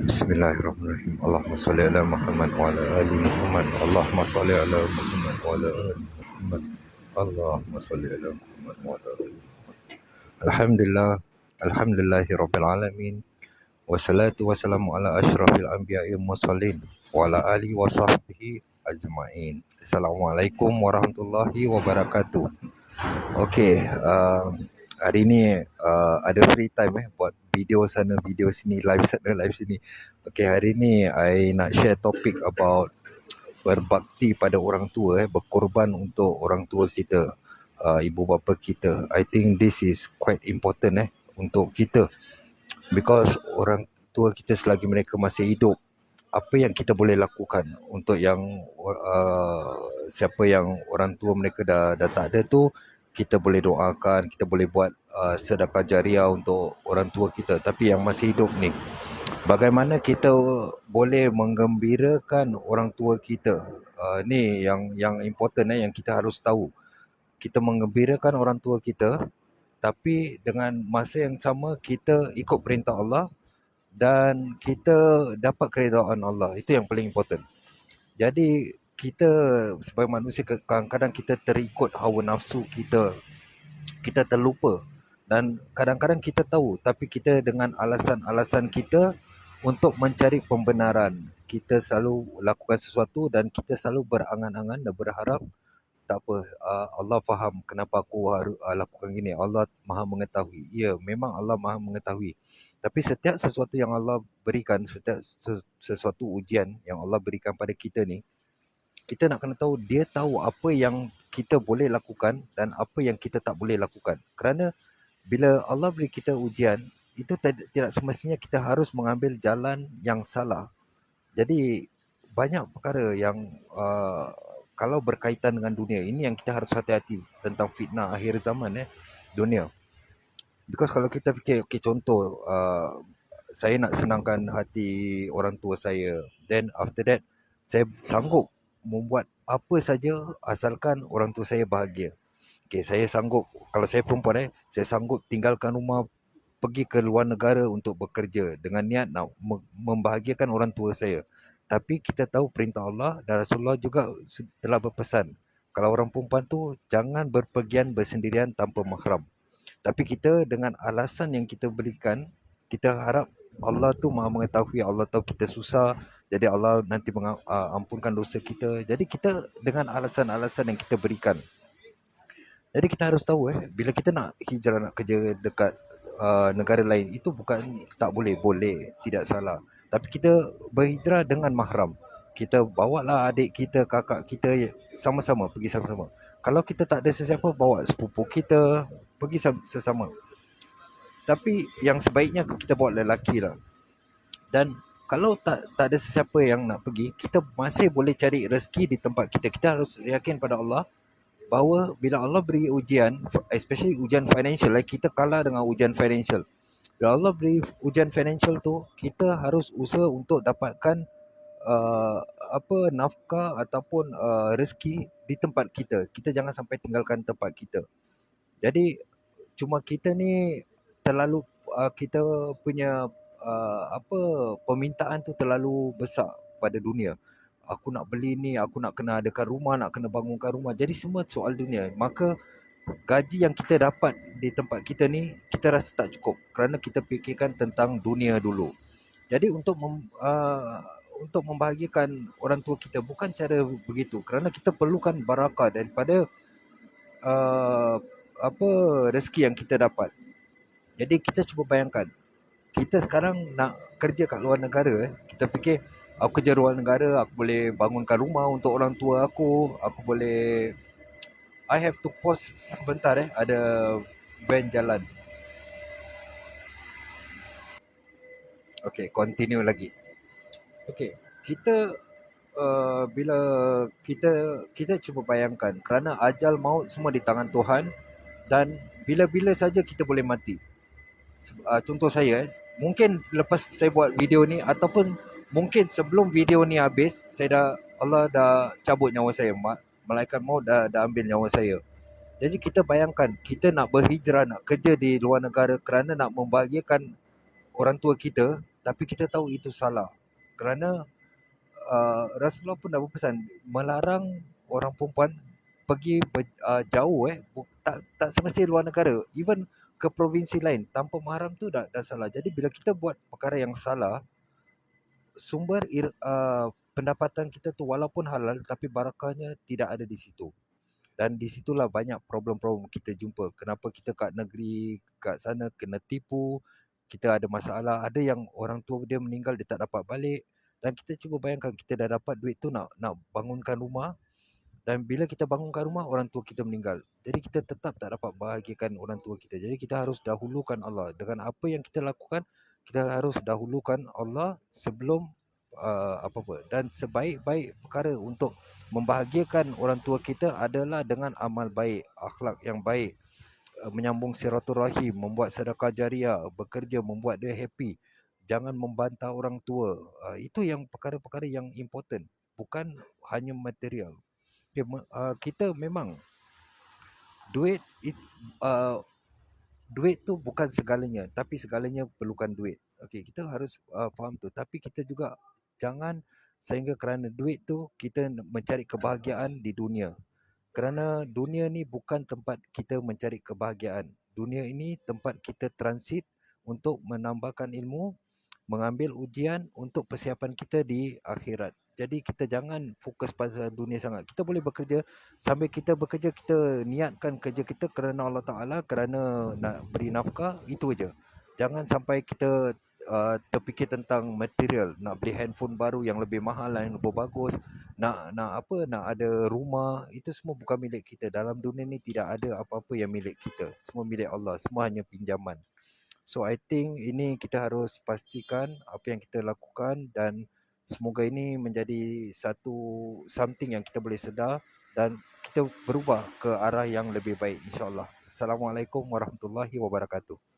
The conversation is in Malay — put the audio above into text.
Bismillahirrahmanirrahim. Allahumma salli ala Muhammad wa ala ali Muhammad. Allahumma salli ala Muhammad wa ala ali Muhammad. Allahumma salli ala Muhammad wa ala ali Muhammad. Alhamdulillah. Alhamdulillahirabbil alamin. Wassalatu wassalamu ala asyrafil anbiya'i wal mursalin wa ala alihi wa sahbihi ajma'in. Assalamualaikum warahmatullahi wabarakatuh. Okey, hari ni ada free time buat video sana, video sini, live sana, live sini. Okey, hari ni I nak share topik about berbakti pada orang tua, berkorban untuk orang tua kita, ibu bapa kita. I think this is quite important untuk kita, because orang tua kita selagi mereka masih hidup, apa yang kita boleh lakukan untuk yang siapa yang orang tua mereka dah tak ada tu, kita boleh doakan, kita boleh buat sedekah jariah untuk orang tua kita. Tapi yang masih hidup ni, bagaimana kita boleh menggembirakan orang tua kita? Ni yang important yang kita harus tahu. Kita menggembirakan orang tua kita, tapi dengan masa yang sama kita ikut perintah Allah dan kita dapat keredaan Allah. Itu yang paling important. Jadi kita sebagai manusia kadang-kadang kita terikut hawa nafsu kita, kita terlupa, dan kadang-kadang kita tahu tapi kita dengan alasan-alasan kita untuk mencari pembenaran, kita selalu lakukan sesuatu dan kita selalu berangan-angan dan berharap tak apa, Allah faham kenapa aku harus lakukan gini. Allah Maha mengetahui. Ya, memang Allah Maha mengetahui. Tapi setiap sesuatu yang Allah berikan, setiap sesuatu ujian yang Allah berikan pada kita ni, kita nak kena tahu, dia tahu apa yang kita boleh lakukan dan apa yang kita tak boleh lakukan. Kerana bila Allah beri kita ujian, itu tidak semestinya kita harus mengambil jalan yang salah. Jadi banyak perkara yang kalau berkaitan dengan dunia ini yang kita harus hati-hati tentang fitnah akhir zaman dunia. Because kalau kita fikir, okay, contoh, saya nak senangkan hati orang tua saya, then after that saya sanggup membuat apa saja asalkan orang tua saya bahagia. Okay, saya sanggup, kalau saya perempuan saya sanggup tinggalkan rumah, pergi ke luar negara untuk bekerja dengan niat nak membahagiakan orang tua saya. Tapi kita tahu perintah Allah dan Rasulullah juga telah berpesan, kalau orang perempuan tu jangan berpergian bersendirian tanpa mahram. Tapi kita dengan alasan yang kita berikan, kita harap Allah tu Maha mengetahui, Allah tahu kita susah, jadi Allah nanti ampunkan dosa kita. Jadi kita dengan alasan-alasan yang kita berikan. Jadi kita harus tahu bila kita nak hijrah, nak kerja dekat negara lain, itu bukan tak boleh, boleh, tidak salah. Tapi kita berhijrah dengan mahram. Kita bawalah adik kita, kakak kita, sama-sama pergi sama-sama. Kalau kita tak ada sesiapa, bawa sepupu kita, pergi sesama. Tapi yang sebaiknya kita bawa lelaki lah. Dan kalau tak ada sesiapa yang nak pergi, kita masih boleh cari rezeki di tempat kita. Kita harus yakin pada Allah bahawa bila Allah beri ujian, especially ujian financial, kita kalah dengan ujian financial. Bila Allah beri ujian financial tu, kita harus usaha untuk dapatkan nafkah ataupun rezeki di tempat kita. Kita jangan sampai tinggalkan tempat kita. Jadi cuma kita ni terlalu kita punya permintaan tu terlalu besar pada dunia. Aku nak beli ni, aku nak kena adakan rumah, nak kena bangunkan rumah. Jadi semua soal dunia. Maka gaji yang kita dapat di tempat kita ni, kita rasa tak cukup kerana kita fikirkan tentang dunia dulu. Jadi untuk membahagiakan orang tua kita, bukan cara begitu, kerana kita perlukan barakah daripada rezeki yang kita dapat. Jadi kita cuba bayangkan, kita sekarang nak kerja kat luar negara, kita fikir aku kerja luar negara, aku boleh bangunkan rumah untuk orang tua aku boleh. I have to pause sebentar ada van jalan. Okay, continue lagi. Okay, kita bila kita cuba bayangkan, kerana ajal maut semua di tangan Tuhan, dan bila-bila saja kita boleh mati. Contoh saya, mungkin lepas saya buat video ni, ataupun mungkin sebelum video ni habis, Allah dah cabut nyawa saya, malaikat maut dah ambil nyawa saya. Jadi kita bayangkan, kita nak berhijrah, nak kerja di luar negara kerana nak membahagiakan orang tua kita. tapi kita tahu itu salah. Kerana Rasulullah pun dah berpesan melarang orang perempuan pergi jauh, tak semestinya luar negara, even ke provinsi lain tanpa mahram tu dah salah. Jadi bila kita buat perkara yang salah, pendapatan kita tu walaupun halal tapi barakahnya tidak ada di situ. Dan di situlah banyak problem-problem kita jumpa. Kenapa kita kat negeri kat sana kena tipu, kita ada masalah, ada yang orang tua dia meninggal dia tak dapat balik, dan kita cuba bayangkan kita dah dapat duit tu nak bangunkan rumah, dan bila kita bangunkan rumah orang tua kita meninggal. Jadi kita tetap tak dapat bahagiakan orang tua kita. Jadi kita harus dahulukan Allah. Dengan apa yang kita lakukan, kita harus dahulukan Allah sebelum apa-apa. Dan sebaik-baik perkara untuk membahagiakan orang tua kita adalah dengan amal baik, akhlak yang baik, menyambung silaturahim, membuat sedekah jariah, bekerja membuat dia happy. Jangan membantah orang tua. Itu yang perkara-perkara yang important, bukan hanya material. Okay, kita memang duit duit tu bukan segalanya, tapi segalanya perlukan duit. Okey, kita harus faham tu. Tapi kita juga jangan sehingga kerana duit tu kita mencari kebahagiaan di dunia. Kerana dunia ni bukan tempat kita mencari kebahagiaan. Dunia ini tempat kita transit untuk menambahkan ilmu, mengambil ujian untuk persiapan kita di akhirat. Jadi kita jangan fokus pada dunia sangat. Kita boleh bekerja, sambil kita bekerja kita niatkan kerja kita kerana Allah Ta'ala, kerana nak beri nafkah, itu aja. Jangan sampai kita terfikir tentang material, nak beli handphone baru yang lebih mahal, yang lebih bagus, nak ada rumah. Itu semua bukan milik kita. Dalam dunia ni tidak ada apa-apa yang milik kita. Semua milik Allah, semua hanya pinjaman. So I think ini kita harus pastikan apa yang kita lakukan, dan semoga ini menjadi satu something yang kita boleh sedar dan kita berubah ke arah yang lebih baik, insya-Allah. Assalamualaikum warahmatullahi wabarakatuh.